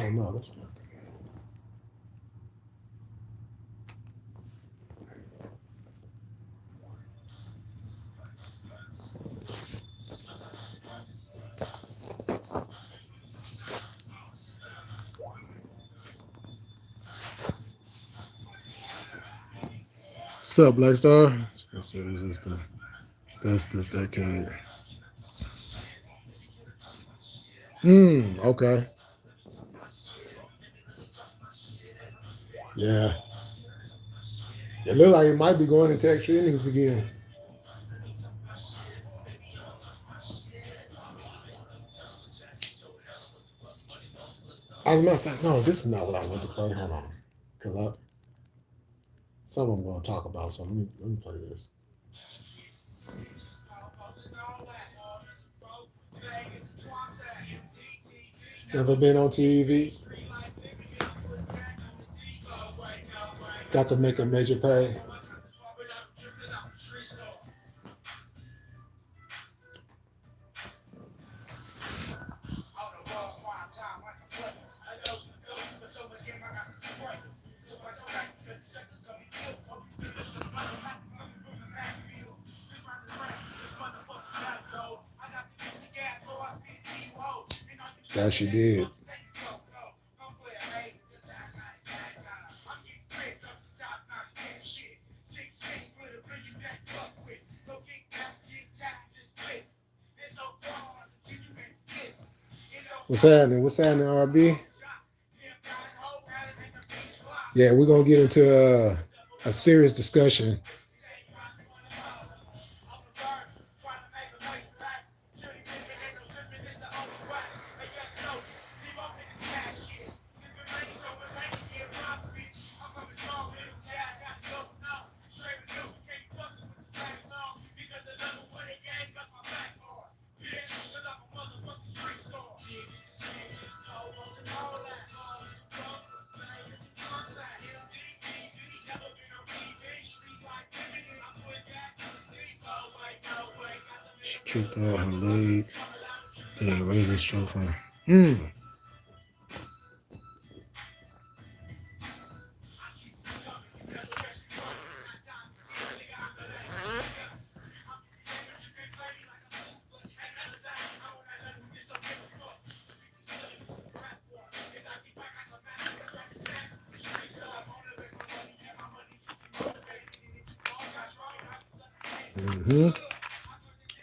Oh no, that's not the What's up, Black Star? So this is the best this decade. Okay. Yeah. It looked like it might be going into extra innings again. As a matter of fact, no, this is not what I want to play. Hold on. Because some I'm going to talk about, so let me play this. Never been on TV. Got to make a major pay. That she did. What's happening? What's happening, RB? Yeah, we're gonna get into a serious discussion. Kicked out her leg. Yeah, razor strokes on.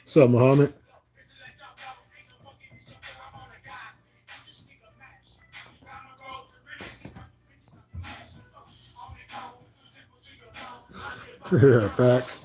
What's up, Muhammad? Yeah, facts.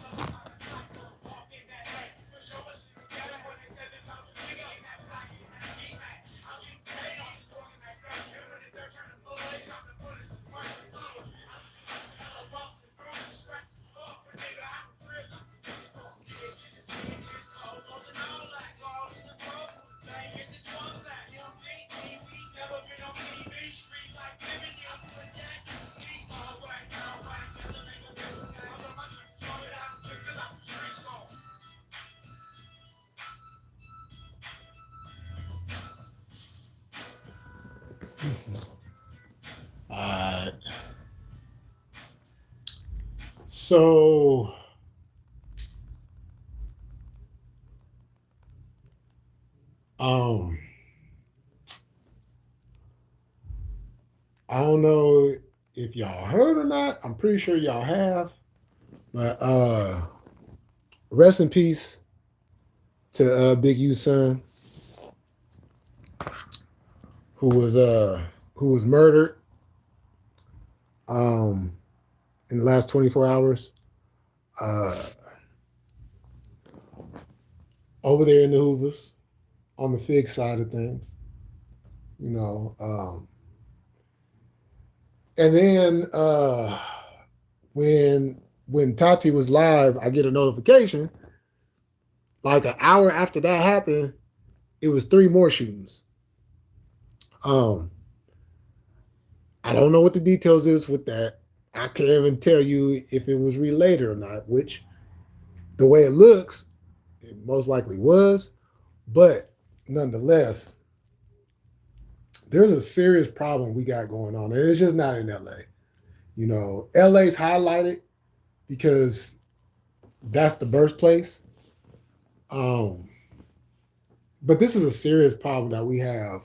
So I don't know if y'all heard or not. I'm pretty sure y'all have. But rest in peace to Big U's son, who was murdered in the last 24 hours. Over there in the Hoovers, on the Fig side of things. You know. And then when Tati was live, I get a notification. Like an hour after that happened, it was 3 more shootings. I don't know what the details is with that. I can't even tell you if it was related or not, which the way it looks, it most likely was. But nonetheless, there's a serious problem we got going on, and it's just not in LA. You know, LA's highlighted because that's the birthplace. But this is a serious problem that we have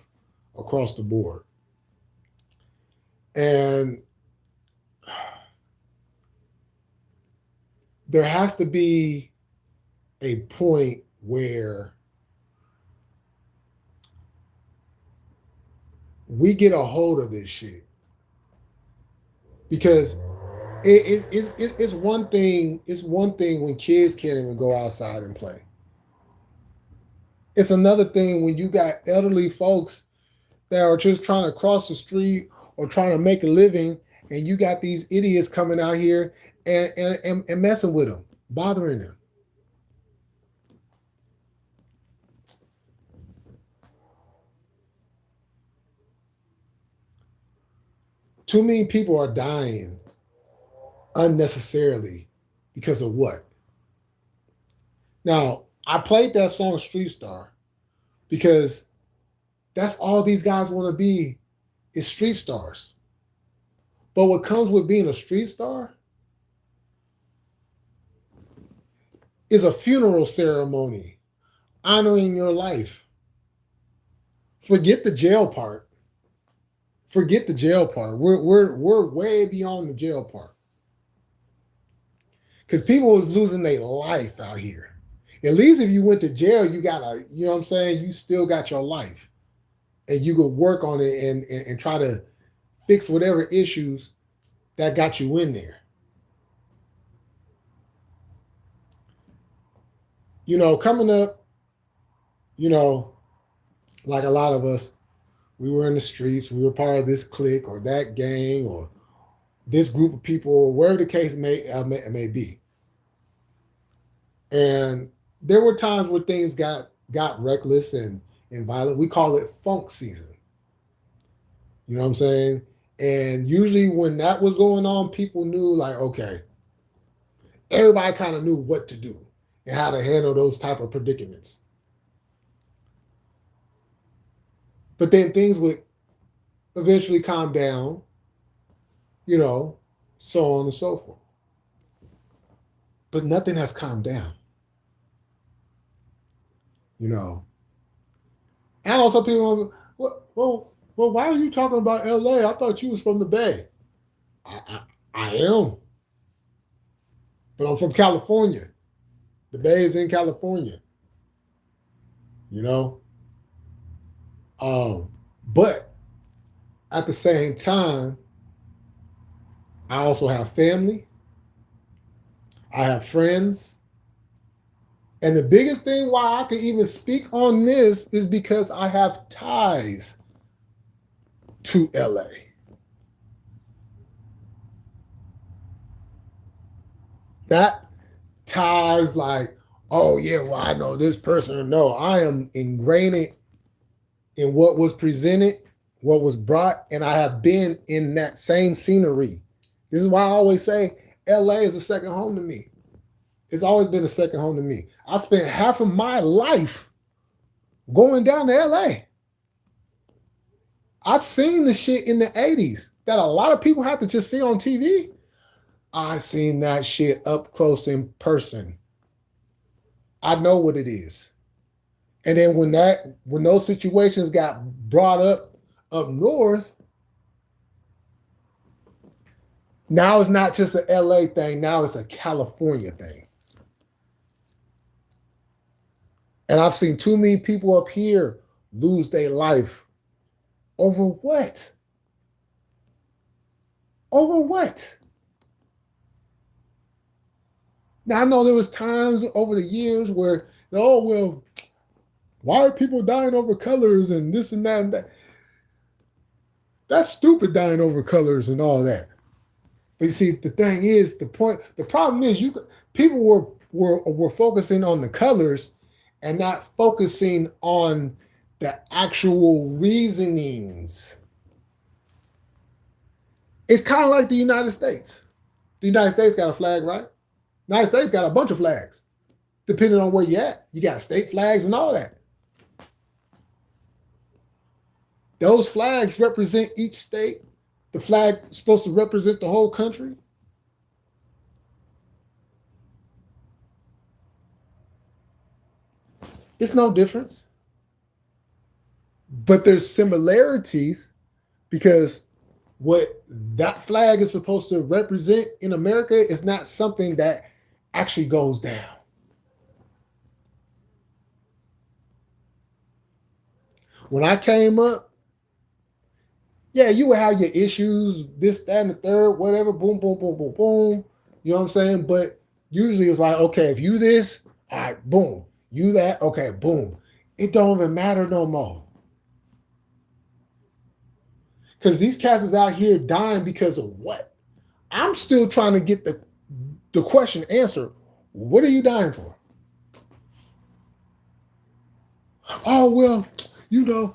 across the board. And there has to be a point where we get a hold of this shit. Because it's one thing. It's one thing when kids can't even go outside and play. It's another thing when you got elderly folks that are just trying to cross the street or trying to make a living, and you got these idiots coming out here and messing with them, bothering them. Too many people are dying unnecessarily because of what? Now, I played that song Street Star because that's all these guys want to be is street stars. But what comes with being a street star is a funeral ceremony honoring your life. Forget the jail part. Forget the jail part. We're way beyond the jail part. Because people was losing their life out here. At least if you went to jail, you got a, you know what I'm saying? You still got your life. And you could work on it and try to fix whatever issues that got you in there. You know, coming up, you know, like a lot of us, we were in the streets, we were part of this clique or that gang or this group of people, or wherever the case may be. And there were times where things got reckless and violent. We call it funk season. You know what I'm saying? And usually when that was going on, people knew like, okay, everybody kind of knew what to do and how to handle those type of predicaments. But then things would eventually calm down, you know, so on and so forth. But nothing has calmed down. You know. And also people, well, why are you talking about LA? I thought you was from the Bay. I am. But I'm from California. The Bay is in California. You know? But at the same time, I also have family. I have friends. And the biggest thing why I can even speak on this is because I have ties to LA. That ties like, oh yeah, well, I know this person or no. I am ingrained in what was presented, what was brought, and I have been in that same scenery. This is why I always say LA is a second home to me. It's always been a second home to me. I spent half of my life going down to LA. I've seen the shit in the 80s that a lot of people have to just see on TV. I seen that shit up close in person. I know what it is. And then when those situations got brought up north, now it's not just an LA thing, now it's a California thing. And I've seen too many people up here lose their life over what? Over what? Now I know there was times over the years where, oh, well, why are people dying over colors and this and that and that? That's stupid, dying over colors and all that. But you see, the thing is, the problem is, people were focusing on the colors and not focusing on the actual reasonings. It's kind of like the United States. The United States got a flag, right? The United States got a bunch of flags. Depending on where you're at, you got state flags and all that. Those flags represent each state. The flag is supposed to represent the whole country. It's no difference. But there's similarities because what that flag is supposed to represent in America is not something that actually goes down. When I came up, yeah, you would have your issues, this, that, and the third, whatever, boom, boom, boom, boom, boom. You know what I'm saying? But usually it's like, okay, if you this, all right, boom. You that, okay, boom. It don't even matter no more. Because these cats is out here dying because of what? I'm still trying to get the question answered. What are you dying for? Oh, well, you know,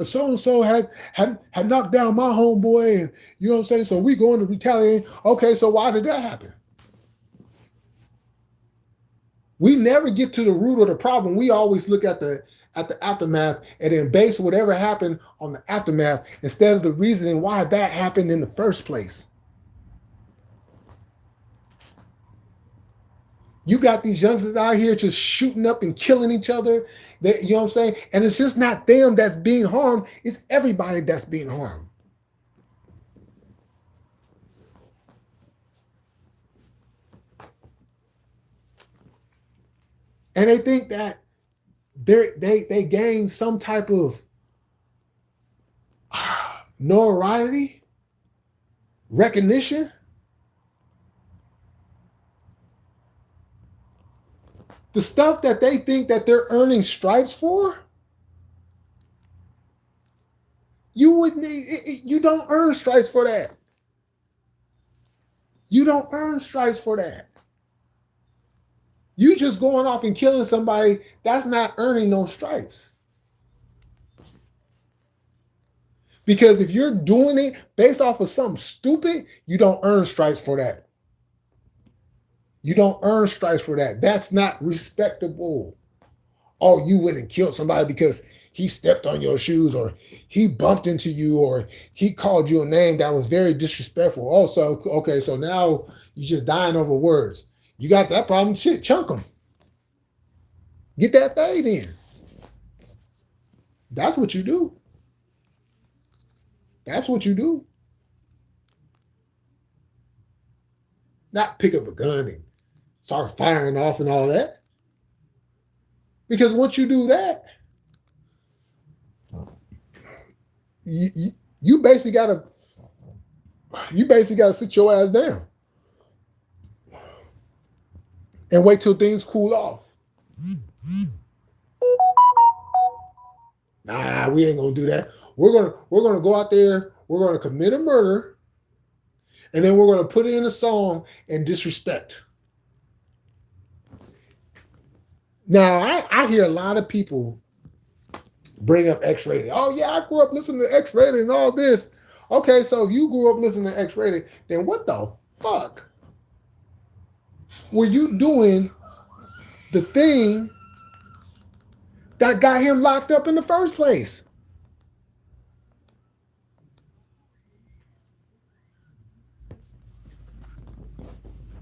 so-and-so had knocked down my homeboy, and you know what I'm saying? So we going to retaliate. Okay, so why did that happen? We never get to the root of the problem. We always look at the aftermath and then base whatever happened on the aftermath instead of the reasoning why that happened in the first place. You got these youngsters out here just shooting up and killing each other. You know what I'm saying? And it's just not them that's being harmed. It's everybody that's being harmed. And they think that they gain some type of notoriety, recognition. The stuff that they think that they're earning stripes for, you don't earn stripes for that. You don't earn stripes for that. You just going off and killing somebody, that's not earning no stripes. Because if you're doing it based off of something stupid, you don't earn stripes for that. You don't earn stripes for that. That's not respectable. Oh, you went and killed somebody because he stepped on your shoes or he bumped into you or he called you a name that was very disrespectful. Oh, so, okay, so now you're just dying over words. You got that problem? Shit, chunk them. Get that fade in. That's what you do. That's what you do. Not pick up a gun and start firing off and all that. Because once you do that, you basically gotta sit your ass down and wait till things cool off. Nah, we ain't gonna do that. We're gonna go out there, we're gonna commit a murder, and then we're gonna put it in a song and disrespect. Now, I hear a lot of people bring up X-Rated. Oh, yeah, I grew up listening to X-Rated and all this. Okay, so if you grew up listening to X-Rated, then what the fuck were you doing the thing that got him locked up in the first place?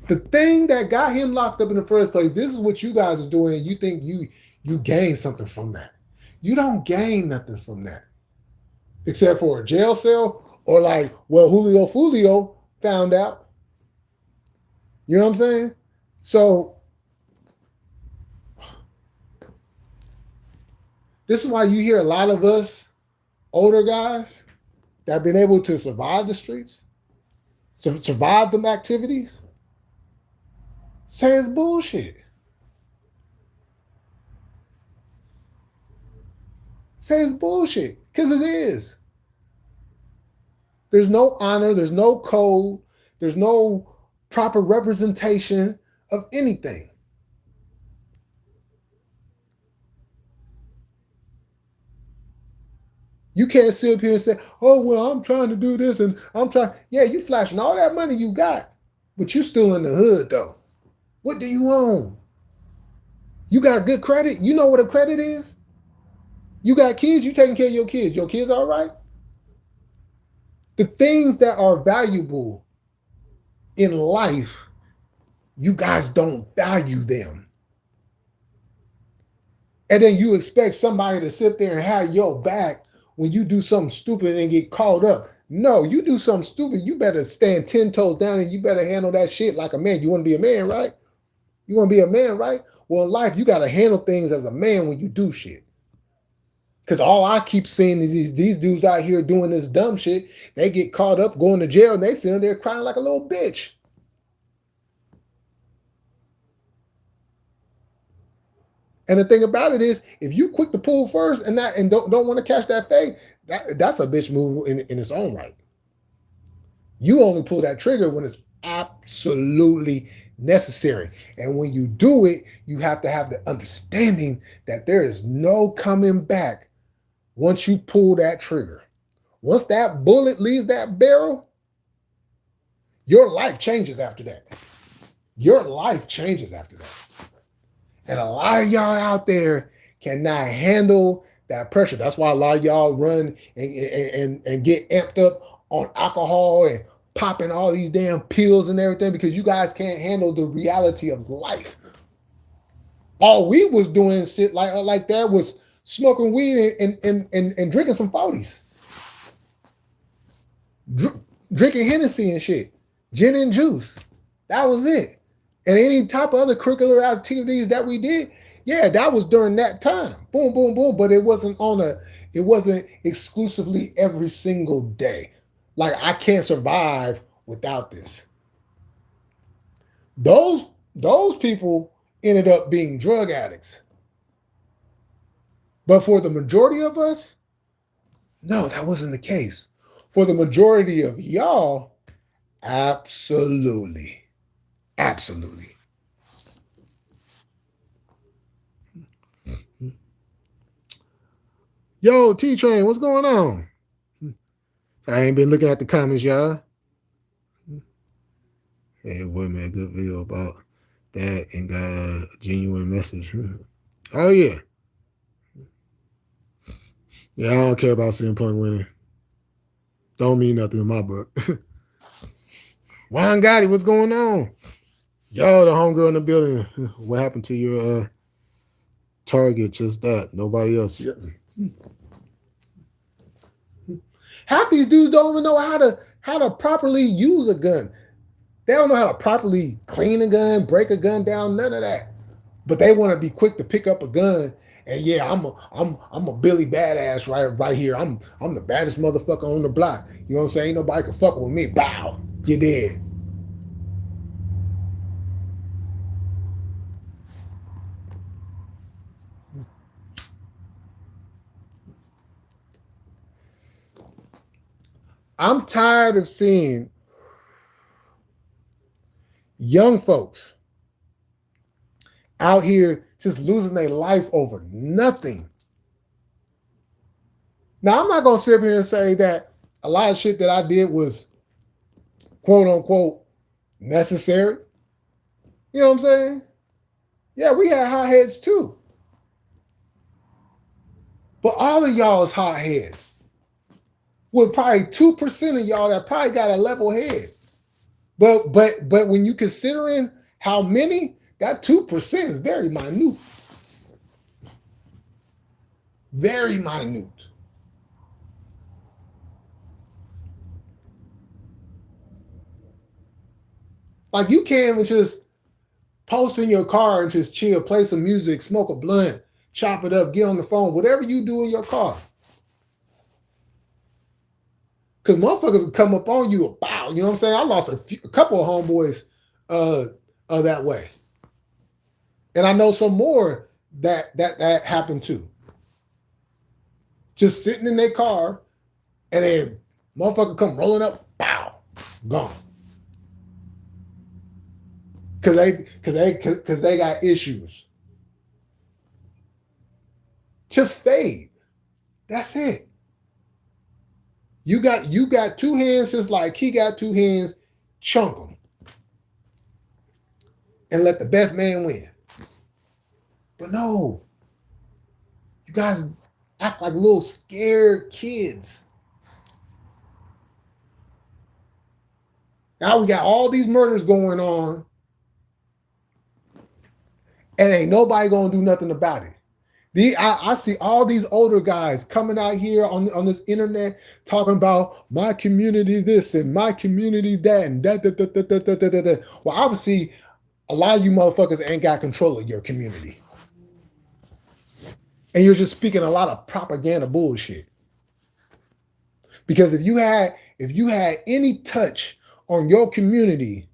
The thing that got him locked up in the first place, this is what you guys are doing, and you think you gain something from that. You don't gain nothing from that. Except for a jail cell or like, well, Julio Fulio found out. You know what I'm saying? So this is why you hear a lot of us older guys that have been able to survive the streets, survive them activities, say it's bullshit. Say it's bullshit, because it is. There's no honor, there's no code, there's no proper representation of anything. You can't sit up here and say, oh, well, I'm trying to do this and I'm trying. Yeah, you flashing all that money you got, but you still in the hood, though. What do you own? You got good credit? You know what a credit is? You got kids, you taking care of your kids. Your kids all right? The things that are valuable in life, you guys don't value them. And then you expect somebody to sit there and have your back when you do something stupid and get caught up. No, you do something stupid, you better stand 10 toes down and you better handle that shit like a man. You want to be a man, right? You want to be a man, right? Well, in life, you got to handle things as a man when you do shit. Because all I keep seeing is these dudes out here doing this dumb shit. They get caught up, going to jail, and they sitting there crying like a little bitch. And the thing about it is, if you quick to pull first and don't want to catch that fade, that's a bitch move in its own right. You only pull that trigger when it's absolutely necessary. And when you do it, you have to have the understanding that there is no coming back once you pull that trigger. Once that bullet leaves that barrel, your life changes after that. Your life changes after that. And a lot of y'all out there cannot handle that pressure. That's why a lot of y'all run and get amped up on alcohol and popping all these damn pills and everything, because you guys can't handle the reality of life. All we was doing shit like that was smoking weed and drinking some 40s. Drinking Hennessy and shit. Gin and juice. That was it. And any type of other curricular activities that we did, yeah, that was during that time. Boom, boom, boom. But it wasn't exclusively every single day. Like, I can't survive without this. Those people ended up being drug addicts. But for the majority of us, no, that wasn't the case. For the majority of y'all, absolutely. Absolutely. Yo, T-Train, what's going on? I ain't been looking at the comments, y'all. Hey, boy, man, good video about that and got a genuine message. Oh, yeah. Yeah, I don't care about CM Punk winning. Don't mean nothing in my book. Juan Gotti, what's going on? Yo, the homegirl in the building. What happened to your target? Just that. Nobody else. Yeah. Half these dudes don't even know how to properly use a gun. They don't know how to properly clean a gun, break a gun down, none of that. But they want to be quick to pick up a gun. And yeah, I'm a Billy badass right here. I'm the baddest motherfucker on the block. You know what I'm saying? Ain't nobody can fuck with me. Bow, you're dead. I'm tired of seeing young folks out here just losing their life over nothing. Now, I'm not going to sit here and say that a lot of shit that I did was quote unquote necessary. You know what I'm saying? Yeah, we had hot heads too. But all of y'all is hot heads. With probably 2% of y'all that probably got a level head. But when you considering how many, that 2% is very minute. Very minute. Like, you can't even just post in your car and just chill, play some music, smoke a blunt, chop it up, get on the phone, whatever you do in your car. Because motherfuckers will come up on you about, you know what I'm saying? I lost a couple of homeboys that way. And I know some more that happened too. Just sitting in their car, and then motherfucker come rolling up, bow, gone. Cause they got issues. Just fade. That's it. You got two hands just like he got two hands, chunk them. And let the best man win. But no. You guys act like little scared kids. Now we got all these murders going on, and ain't nobody gonna do nothing about it. I see all these older guys coming out here on this internet talking about my community this and my community that and that. Well, obviously, a lot of you motherfuckers ain't got control of your community. And you're just speaking a lot of propaganda bullshit. Because if you had any touch on your community,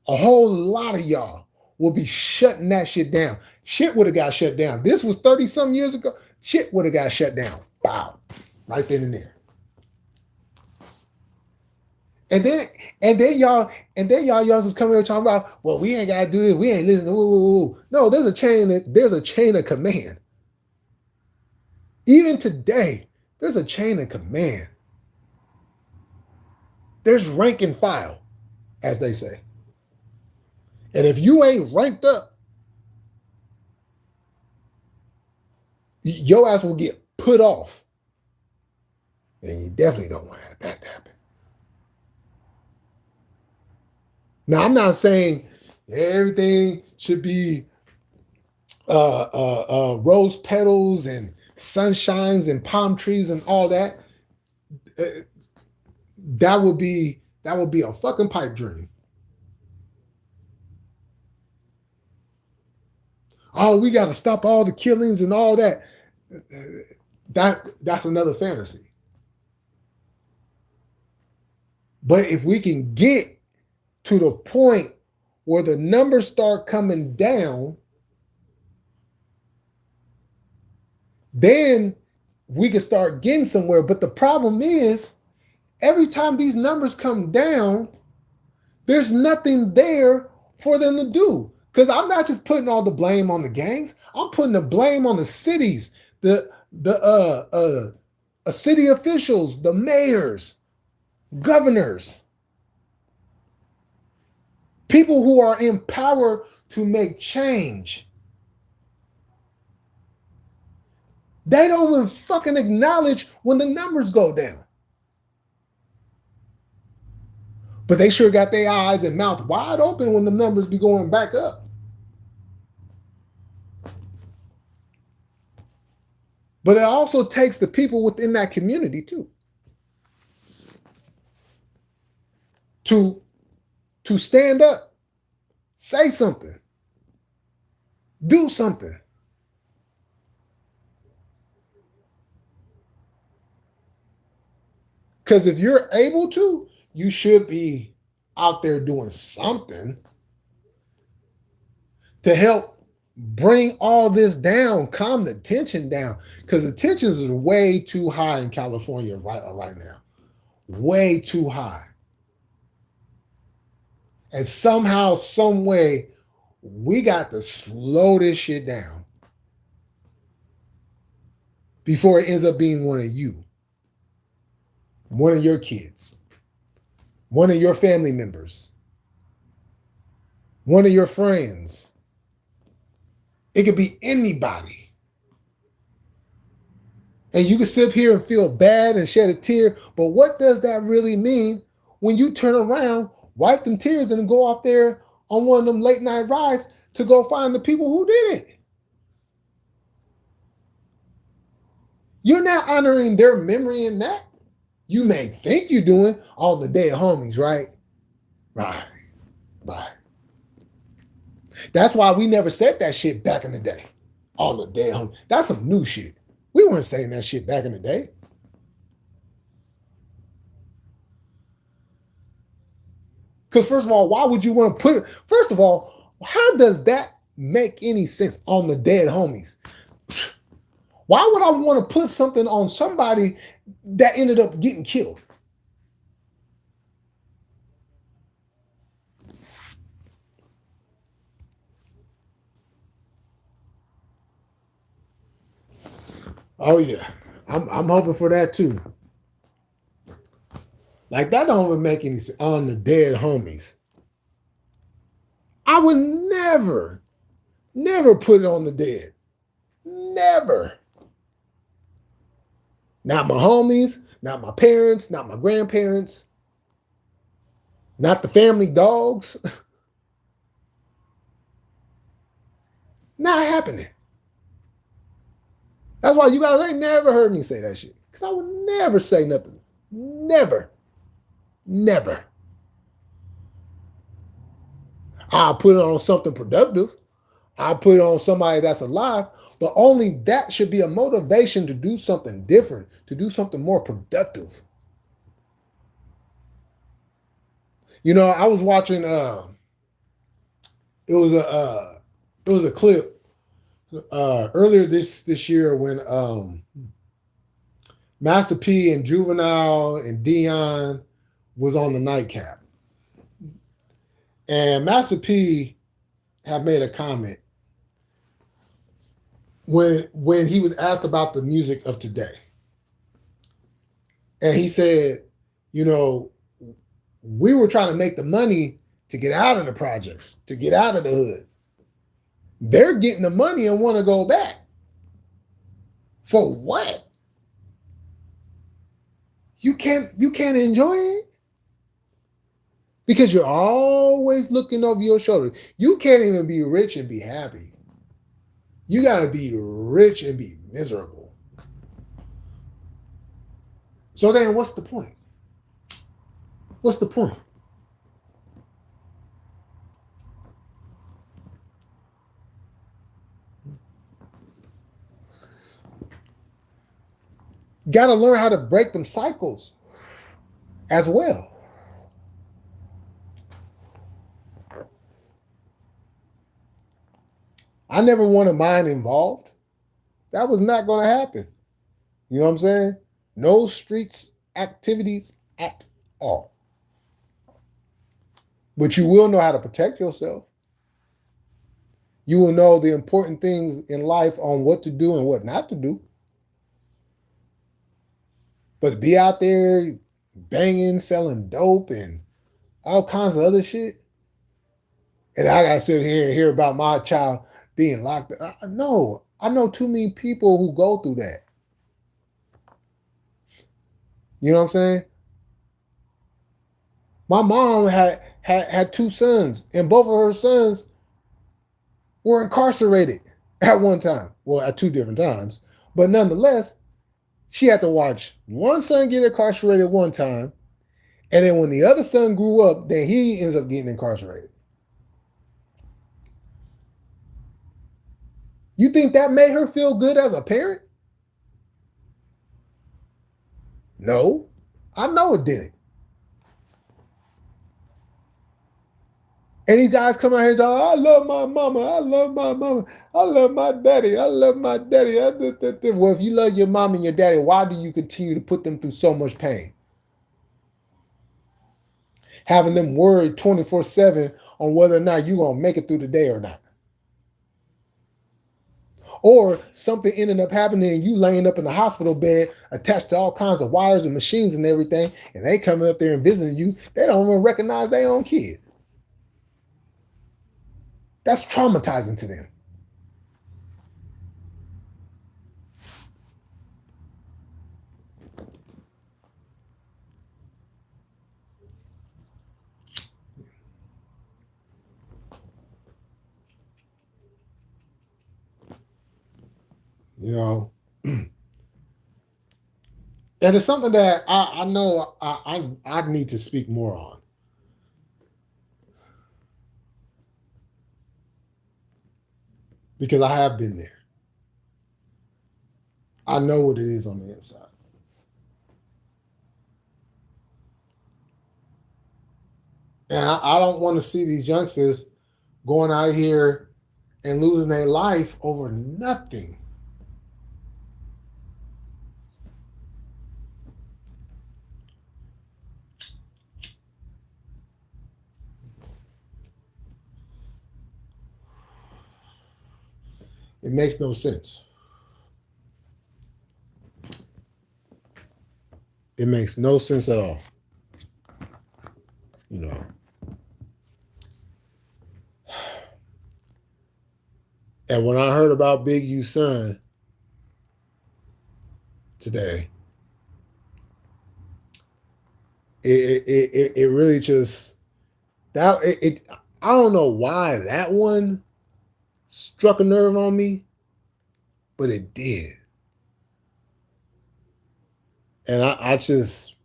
a whole lot of y'all will be shutting that shit down. Shit would have got shut down. This was 30-some years ago. Shit would have got shut down. Wow. Right then and there. And then y'all just coming here talking about, well, we ain't gotta do this, we ain't listening. Ooh. No, there's a chain of command. Even today, there's a chain of command. There's rank and file, as they say. And if you ain't ranked up, your ass will get put off. And you definitely don't want that to happen. Now, I'm not saying everything should be rose petals and sunshines and palm trees and all that. That would be a fucking pipe dream. Oh, we got to stop all the killings and all that. That's another fantasy. But if we can get to the point where the numbers start coming down, then we can start getting somewhere. But the problem is, every time these numbers come down, there's nothing there for them to do. Because I'm not just putting all the blame on the gangs. I'm putting the blame on the cities, the city officials, the mayors, governors, people who are in power to make change. They don't even fucking acknowledge when the numbers go down. But they sure got their eyes and mouth wide open when the numbers be going back up. But it also takes the people within that community too. To stand up, say something, do something. Because if you're able to, you should be out there doing something to help bring all this down, calm the tension down. Because the tensions is way too high in California right now. Way too high. And somehow, some way, we got to slow this shit down before it ends up being one of you, one of your kids, one of your family members, one of your friends. It could be anybody. And you can sit here and feel bad and shed a tear, but what does that really mean when you turn around, wipe them tears, and go off there on one of them late night rides to go find the people who did it? You're not honoring their memory in that. You may think you're doing on the dead homies, right? Right. That's why we never said that shit back in the day. On the dead homies. That's some new shit. We weren't saying that shit back in the day. Because first of all, why would you want to put it? First of all, how does that make any sense on the dead homies? Why would I want to put something on somebody that ended up getting killed? Oh yeah, I'm hoping for that too. Like that don't even make any sense on the dead homies. I would never put it on the dead. Never. Not my homies, not my parents, not my grandparents, not the family dogs. Not happening. That's why you guys ain't never heard me say that shit. Because I would never say nothing. Never. Never. I'll put it on something productive. I'll put it on somebody that's alive. But only that should be a motivation to do something different, to do something more productive. You know, I was watching. It was a clip earlier this year when Master P and Juvenile and Dion was on the nightcap, and Master P had made a comment when he was asked about the music of today, and he said, you know, we were trying to make the money to get out of the projects, to get out of the hood. They're getting the money and want to go back. For what? You can't enjoy it because you're always looking over your shoulder. You can't even be rich and be happy. You got to be rich and be miserable. So then what's the point? What's the point? Got to learn how to break them cycles as well. I never wanted mine involved. That was not going to happen. You know what I'm saying? No streets activities at all. But you will know how to protect yourself. You will know the important things in life on what to do and what not to do. But to be out there banging, selling dope, and all kinds of other shit, and I gotta sit here and hear about my child being locked up. No, I know too many people who go through that. You know what I'm saying? My mom had two sons, and both of her sons were incarcerated at one time. Well, at two different times. But nonetheless, she had to watch one son get incarcerated one time, and then when the other son grew up, then he ends up getting incarcerated. You think that made her feel good as a parent? No, I know it didn't. And these guys come out here and say, I love my mama, I love my mama, I love my daddy, I love my daddy. Well, if you love your mom and your daddy, why do you continue to put them through so much pain? Having them worried 24/7 on whether or not you're going to make it through the day or not. Or something ended up happening and you laying up in the hospital bed attached to all kinds of wires and machines and everything, and they coming up there and visiting you, they don't even recognize their own kid. That's traumatizing to them. You know, and it's something that I know I need to speak more on. Because I have been there. I know what it is on the inside. And I don't want to see these youngsters going out here and losing their life over nothing. It makes no sense. It makes no sense at all. You know. And when I heard about Big U's son today, it really just that it. I don't know why that one struck a nerve on me, but it did. And I just,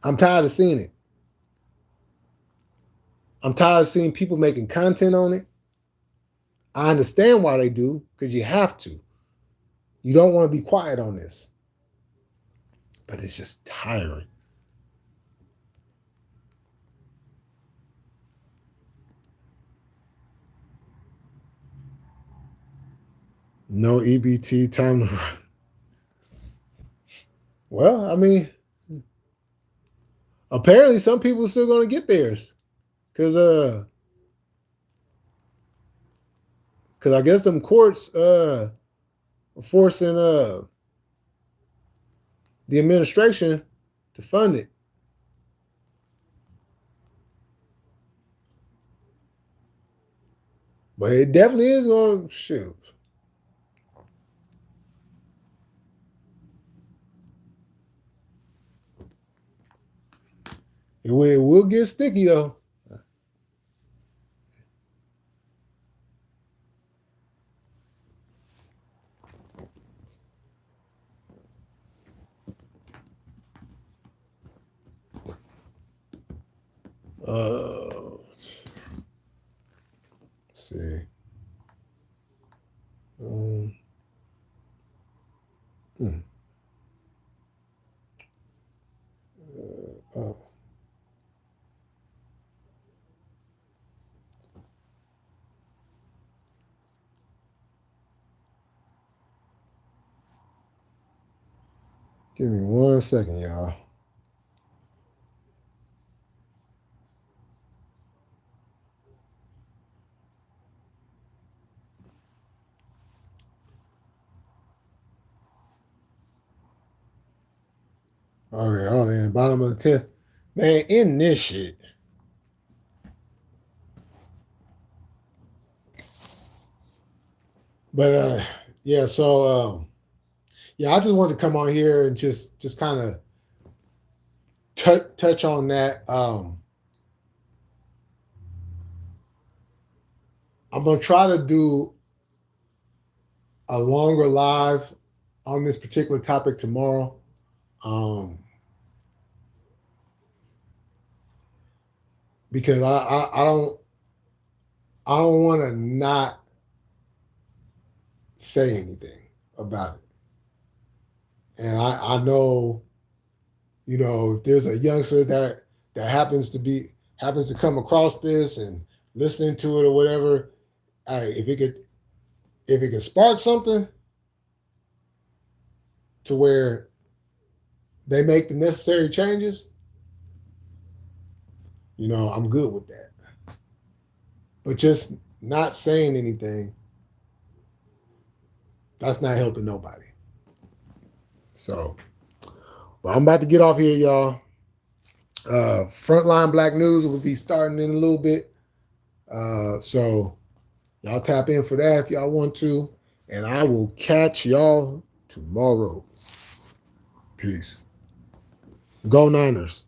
I'm tired of seeing it. I'm tired of seeing people making content on it. I understand why they do, because you have to. You don't want to be quiet on this. But it's just tiring. No EBT time to. Well, I mean, apparently some people are still going to get theirs. Because I guess them courts forcing the administration to fund it. But it definitely is going to shoot. It will get sticky though. Let's see. Hmm. Oh. Give me 1 second, y'all. Okay, oh, in the bottom of the 10th. Man, in this shit. But yeah, so yeah, I just wanted to come on here and just kind of touch on that. I'm gonna try to do a longer live on this particular topic tomorrow. Because I don't want to not say anything about it. And I know, if there's a youngster that happens to come across this and listening to it or whatever, if it could spark something to where they make the necessary changes, I'm good with that. But just not saying anything, that's not helping nobody. So, well, I'm about to get off here, y'all. Frontline Black News will be starting in a little bit. So y'all tap in for that if y'all want to. And I will catch y'all tomorrow. Peace. Go Niners.